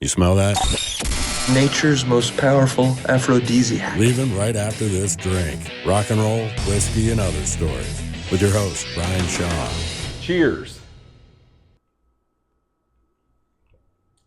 You smell that? Nature's most powerful aphrodisiac. Leaving right after this drink. Rock and roll, whiskey, and other stories. With your host, Brian Shaw. Cheers.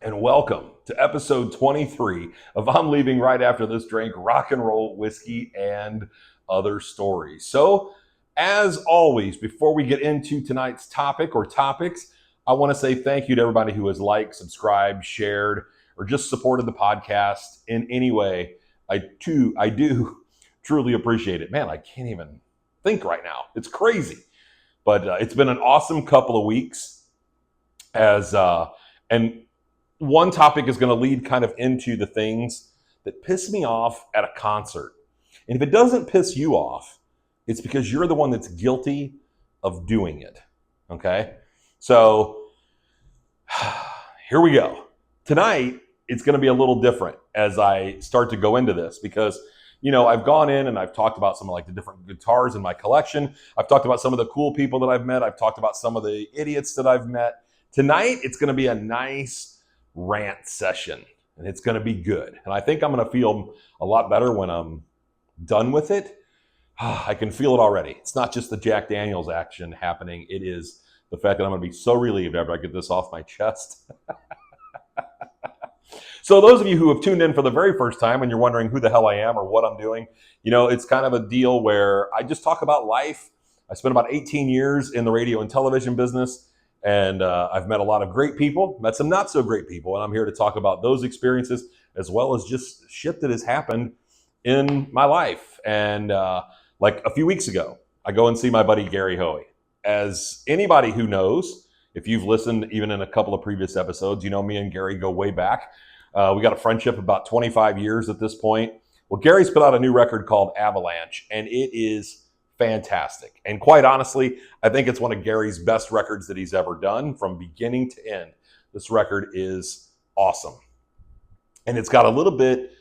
And welcome to episode 23 of I'm Leaving Right After This Drink, Rock and Roll, Whiskey, and Other Stories. So, as always, before we get into tonight's topic or topics, I want to say thank you to everybody who has liked, subscribed, shared, or just supported the podcast in any way. I do truly appreciate it. Man, I can't even think right now. It's crazy. But it's been an awesome couple of weeks. And one topic is going to lead kind of into the things that piss me off at a concert. And if it doesn't piss you off, it's because you're the one that's guilty of doing it. Okay? So here we go. Tonight, it's going to be a little different as I start to go into this because, you know, I've gone in and I've talked about some of like the different guitars in my collection. I've talked about some of the cool people that I've met. I've talked about some of the idiots that I've met. Tonight, it's going to be a nice rant session and it's going to be good. And I think I'm going to feel a lot better when I'm done with it. I can feel it already. It's not just the Jack Daniels action happening. It is the fact that I'm going to be so relieved after I get this off my chest. So those of you who have tuned in for the very first time and you're wondering who the hell I am or what I'm doing, you know, it's kind of a deal where I just talk about life. I spent about 18 years in the radio and television business, and I've met a lot of great people, met some not so great people, and I'm here to talk about those experiences as well as just shit that has happened in my life. And like a few weeks ago, I go and see my buddy Gary Hoey. As anybody who knows, if you've listened even in a couple of previous episodes, you know me and Gary go way back. We got a friendship about 25 years at this point. Well, Gary's put out a new record called Avalanche, and it is fantastic. And quite honestly, I think it's one of Gary's best records that he's ever done from beginning to end. This record is awesome. And it's got a little bit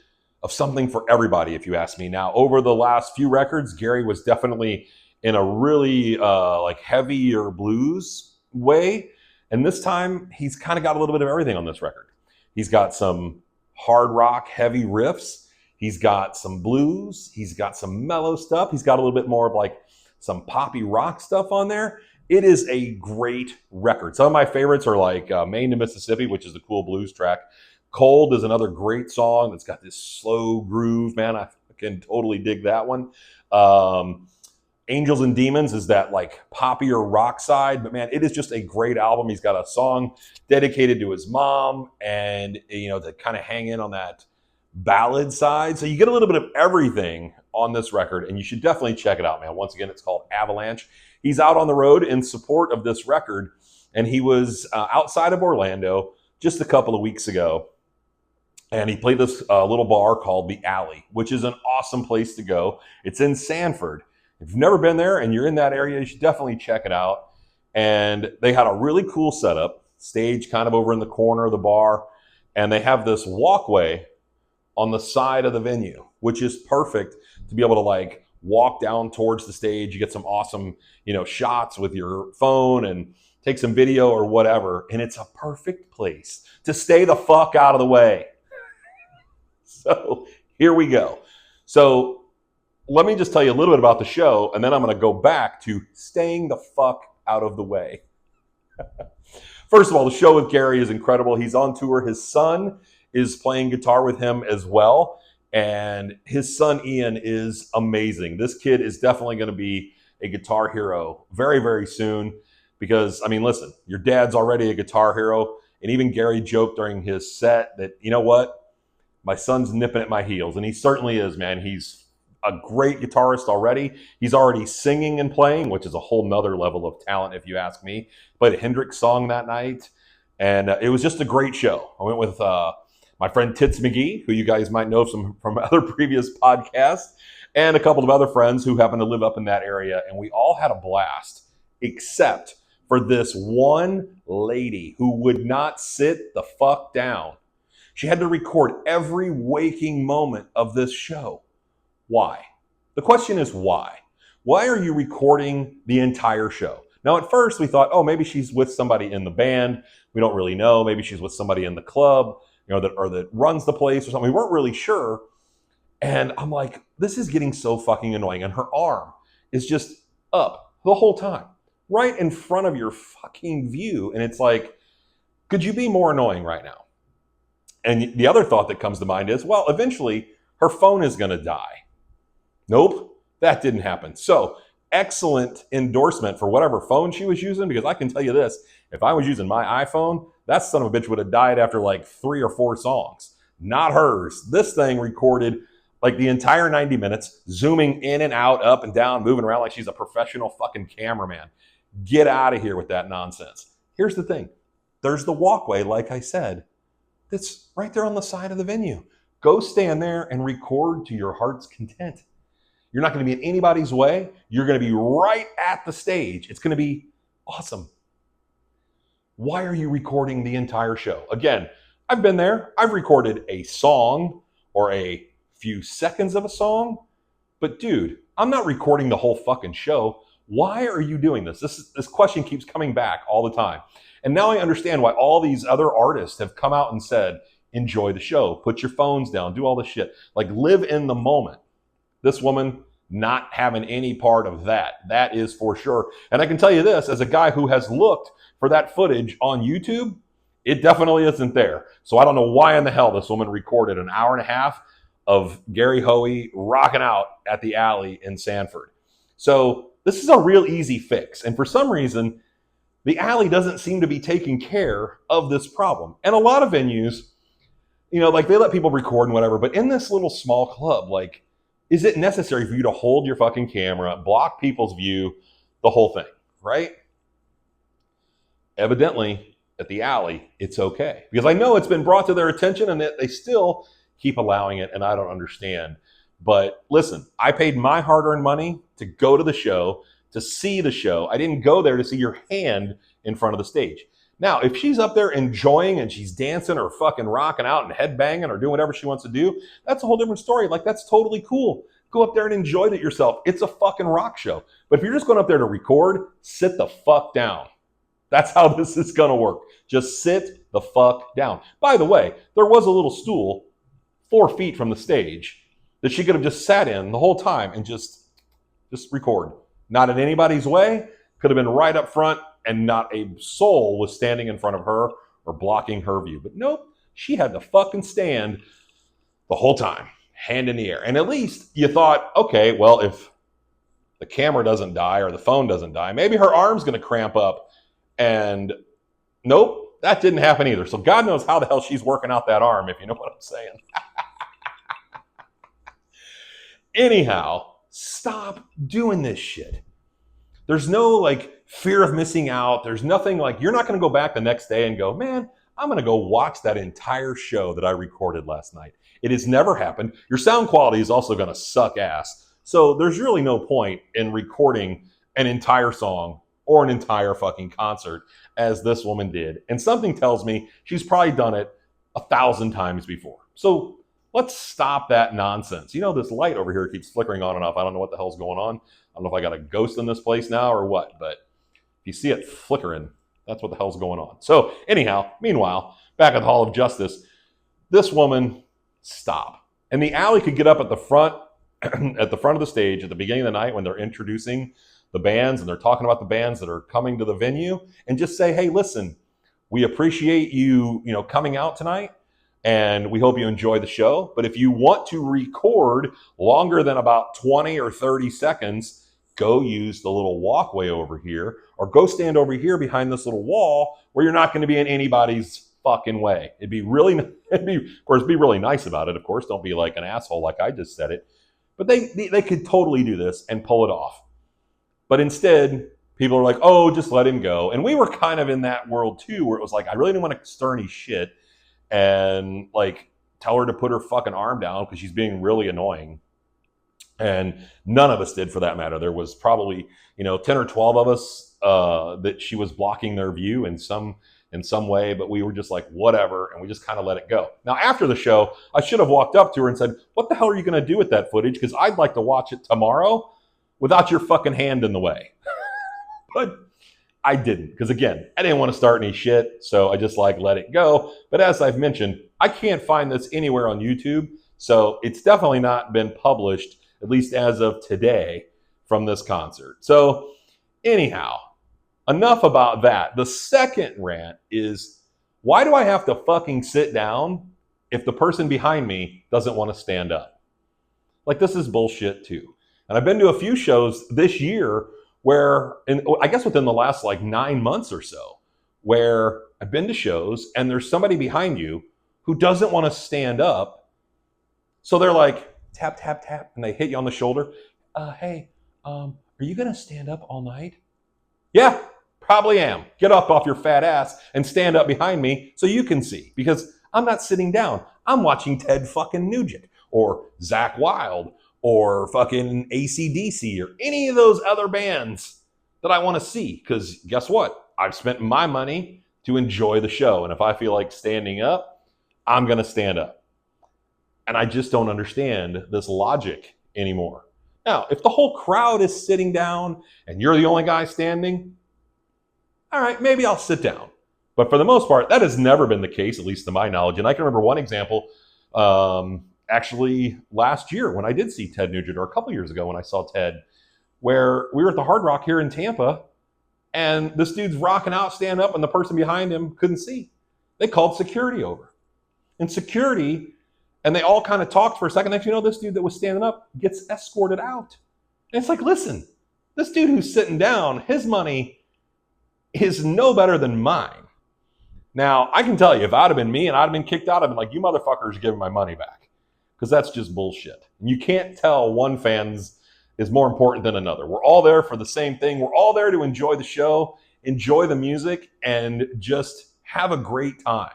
of something for everybody, if you ask me. Now, over the last few records, Gary was definitely in a really like heavier blues way. And this time, he's kind of got a little bit of everything on this record. He's got some hard rock, heavy riffs. He's got some blues. He's got some mellow stuff. He's got a little bit more of like some poppy rock stuff on there. It is a great record. Some of my favorites are like Maine to Mississippi, which is the cool blues track. Cold is another great song that's got this slow groove, man. I can totally dig that one. Angels and Demons is that like poppier rock side, but man, it is just a great album. He's got a song dedicated to his mom and, you know, to kind of hang in on that ballad side. So you get a little bit of everything on this record and you should definitely check it out, man. Once again, it's called Avalanche. He's out on the road in support of this record and he was outside of Orlando just a couple of weeks ago. And he played this little bar called The Alley, which is an awesome place to go. It's in Sanford. If you've never been there and you're in that area, you should definitely check it out. And they had a really cool setup, stage kind of over in the corner of the bar. And they have this walkway on the side of the venue, which is perfect to be able to like walk down towards the stage. You get some awesome, you know, shots with your phone and take some video or whatever. And it's a perfect place to stay the fuck out of the way. So here we go. So let me just tell you a little bit about the show, and then I'm going to go back to staying the fuck out of the way. First of all, the show with Gary is incredible. He's on tour. His son is playing guitar with him as well, and his son, Ian, is amazing. This kid is definitely going to be a guitar hero very, very soon because, I mean, listen, your dad's already a guitar hero, and even Gary joked during his set that, you know what, my son's nipping at my heels, and he certainly is, man. He's a great guitarist already. He's already singing and playing, which is a whole nother level of talent, if you ask me. Played a Hendrix song that night, and it was just a great show. I went with my friend Tits McGee, who you guys might know from other previous podcasts, and a couple of other friends who happen to live up in that area, and we all had a blast, except for this one lady who would not sit the fuck down. She had to record every waking moment of this show. Why? The question is why? Why are you recording the entire show? Now, at first we thought, oh, maybe she's with somebody in the band. We don't really know. Maybe she's with somebody in the club. that runs the place or something. We weren't really sure. And I'm like, this is getting so fucking annoying. And her arm is just up the whole time, right in front of your fucking view. And it's like, could you be more annoying right now? And the other thought that comes to mind is, well, eventually her phone is going to die. Nope, that didn't happen. So excellent endorsement for whatever phone she was using, because I can tell you this, if I was using my iPhone, that son of a bitch would have died after like 3 or 4 songs. Not hers. This thing recorded like the entire 90 minutes, zooming in and out, up and down, moving around like she's a professional fucking cameraman. Get out of here with that nonsense. Here's the thing. There's the walkway, like I said, that's right there on the side of the venue. Go stand there and record to your heart's content. You're not going to be in anybody's way. You're going to be right at the stage. It's going to be awesome. Why are you recording the entire show? Again, I've been there. I've recorded a song or a few seconds of a song. But dude, I'm not recording the whole fucking show. Why are you doing this? This question keeps coming back all the time. And now I understand why all these other artists have come out and said, enjoy the show, put your phones down, do all this shit. Like, live in the moment. This woman not having any part of that. That is for sure. And I can tell you this, as a guy who has looked for that footage on YouTube, it definitely isn't there. So I don't know why in the hell this woman recorded an hour and a half of Gary Hoey rocking out at the alley in Sanford. So this is a real easy fix. And for some reason, the alley doesn't seem to be taking care of this problem. And a lot of venues, like they let people record and whatever, but in this little small club, like, is it necessary for you to hold your fucking camera, block people's view, the whole thing, right? Evidently, at the alley, it's okay. Because I know it's been brought to their attention and that they still keep allowing it, and I don't understand. But listen, I paid my hard-earned money to go to the show, to see the show. I didn't go there to see your hand in front of the stage. Now, if she's up there enjoying and she's dancing or fucking rocking out and headbanging or doing whatever she wants to do, that's a whole different story. Like, that's totally cool. Go up there and enjoy it yourself. It's a fucking rock show. But if you're just going up there to record, sit the fuck down. That's how this is going to work. Just sit the fuck down. By the way, there was a little stool 4 feet from the stage that she could have just sat in the whole time and just record. Not in anybody's way. Could have been right up front, and not a soul was standing in front of her or blocking her view. But nope, she had to fucking stand the whole time, hand in the air. And at least you thought, okay, well, if the camera doesn't die or the phone doesn't die, maybe her arm's going to cramp up. And nope, that didn't happen either. So God knows how the hell she's working out that arm, if you know what I'm saying. Anyhow, stop doing this shit. There's no like fear of missing out. There's nothing like, you're not going to go back the next day and go, man, I'm going to go watch that entire show that I recorded last night. It has never happened. Your sound quality is also going to suck ass. So there's really no point in recording an entire song or an entire fucking concert as this woman did. And something tells me she's probably done it 1,000 times before. So let's stop that nonsense. This light over here keeps flickering on and off. I don't know what the hell's going on. I don't know if I got a ghost in this place now or what, but if you see it flickering, that's what the hell's going on. So anyhow, meanwhile, back at the Hall of Justice, this woman, stop. And the alley could get up at the front, at the front of the stage at the beginning of the night when they're introducing the bands and they're talking about the bands that are coming to the venue, and just say, hey, listen, we appreciate you, coming out tonight, and we hope you enjoy the show. But if you want to record longer than about 20 or 30 seconds, go use the little walkway over here, or go stand over here behind this little wall where you're not going to be in anybody's fucking way. It'd be really nice about it. Of course, don't be like an asshole like I just said it. But they could totally do this and pull it off. But instead, people are like, oh, just let him go. And we were kind of in that world too, where it was like, I really didn't want to stir any shit and like tell her to put her fucking arm down because she's being really annoying. And none of us did, for that matter. There was probably 10 or 12 of us that she was blocking their view in some way, but we were just like, whatever, and we just kind of let it go. Now, after the show, I should have walked up to her and said, what the hell are you going to do with that footage? Because I'd like to watch it tomorrow without your fucking hand in the way. But I didn't, because again, I didn't want to start any shit, so I just like let it go. But as I've mentioned, I can't find this anywhere on YouTube, so it's definitely not been published, at least as of today, from this concert. So anyhow, enough about that. The second rant is, why do I have to fucking sit down if the person behind me doesn't want to stand up? Like, this is bullshit too. And I've been to a few shows this year where, I guess within the last like 9 months or so, where I've been to shows and there's somebody behind you who doesn't want to stand up. So they're like, tap, tap, tap, and they hit you on the shoulder. Hey, are you going to stand up all night? Yeah, probably am. Get up off your fat ass and stand up behind me so you can see, because I'm not sitting down. I'm watching Ted fucking Nugent or Zakk Wylde or fucking AC/DC or any of those other bands that I want to see. Because guess what? I've spent my money to enjoy the show. And if I feel like standing up, I'm going to stand up. And I just don't understand this logic anymore. Now, if the whole crowd is sitting down and you're the only guy standing, all right, maybe I'll sit down. But for the most part, that has never been the case, at least to my knowledge. And I can remember one example, actually last year when I did see Ted Nugent, or a couple years ago when I saw Ted, where we were at the Hard Rock here in Tampa, and this dude's rocking out, stand up, and the person behind him couldn't see. They called security over. And security, and they all kind of talked for a second. Next, you know, this dude that was standing up gets escorted out. And it's like, listen, this dude who's sitting down, his money is no better than mine. Now, I can tell you, if I'd have been me and I'd have been kicked out, I'd been like, you motherfuckers are giving my money back. Because that's just bullshit. And you can't tell one fan's is more important than another. We're all there for the same thing. We're all there to enjoy the show, enjoy the music, and just have a great time.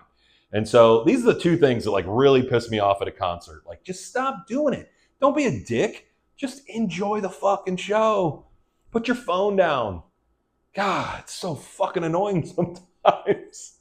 And so these are the two things that like really piss me off at a concert. Like, just stop doing it. Don't be a dick. Just enjoy the fucking show. Put your phone down. God, it's so fucking annoying sometimes.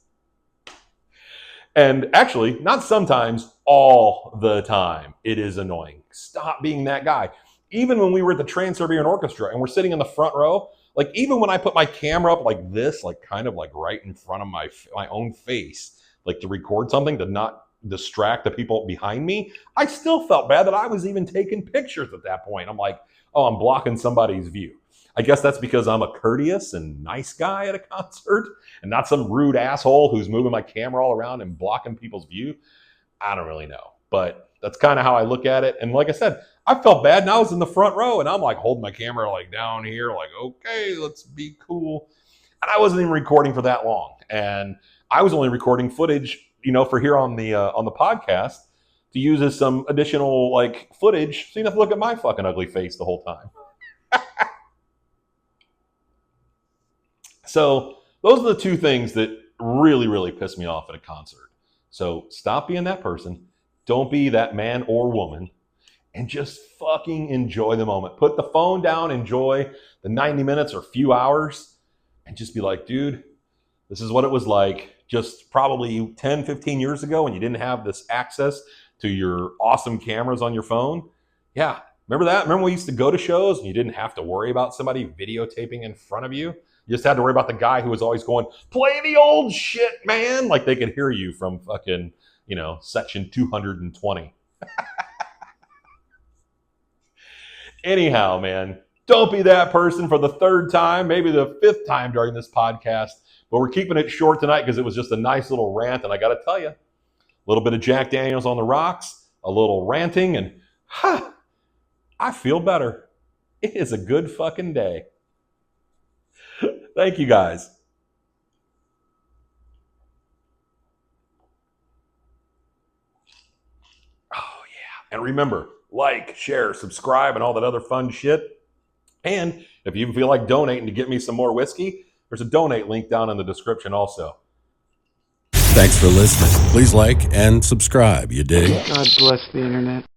And actually, not sometimes, all the time, it is annoying. Stop being that guy. Even when we were at the Trans-Siberian Orchestra and we're sitting in the front row, like even when I put my camera up like this, like kind of like right in front of my own face, like to record something to not distract the people behind me, I still felt bad that I was even taking pictures at that point. I'm like, oh, I'm blocking somebody's view. I guess that's because I'm a courteous and nice guy at a concert and not some rude asshole who's moving my camera all around and blocking people's view. I don't really know, but that's kind of how I look at it. And like I said, I felt bad and I was in the front row and I'm like holding my camera like down here, like, okay, let's be cool. And I wasn't even recording for that long. And I was only recording footage, you know, for here on the podcast to use as some additional like footage. So you don't have to look at my fucking ugly face the whole time. So those are the two things that really, really piss me off at a concert. So stop being that person. Don't be that man or woman. And just fucking enjoy the moment. Put the phone down, enjoy the 90 minutes or few hours, and just be like, dude, this is what it was like just probably 10, 15 years ago when you didn't have this access to your awesome cameras on your phone. Yeah, remember that? Remember we used to go to shows and you didn't have to worry about somebody videotaping in front of you? You just had to worry about the guy who was always going, play the old shit, man. Like they could hear you from fucking, you know, section 220. Anyhow, man, don't be that person for the third time, maybe the fifth time during this podcast. But we're keeping it short tonight because it was just a nice little rant. And I got to tell you, a little bit of Jack Daniels on the rocks, a little ranting, and I feel better. It is a good fucking day. Thank you, guys. Oh, yeah. And remember, like, share, subscribe, and all that other fun shit. And if you feel like donating to get me some more whiskey, there's a donate link down in the description also. Thanks for listening. Please like and subscribe. You dig? God bless the internet.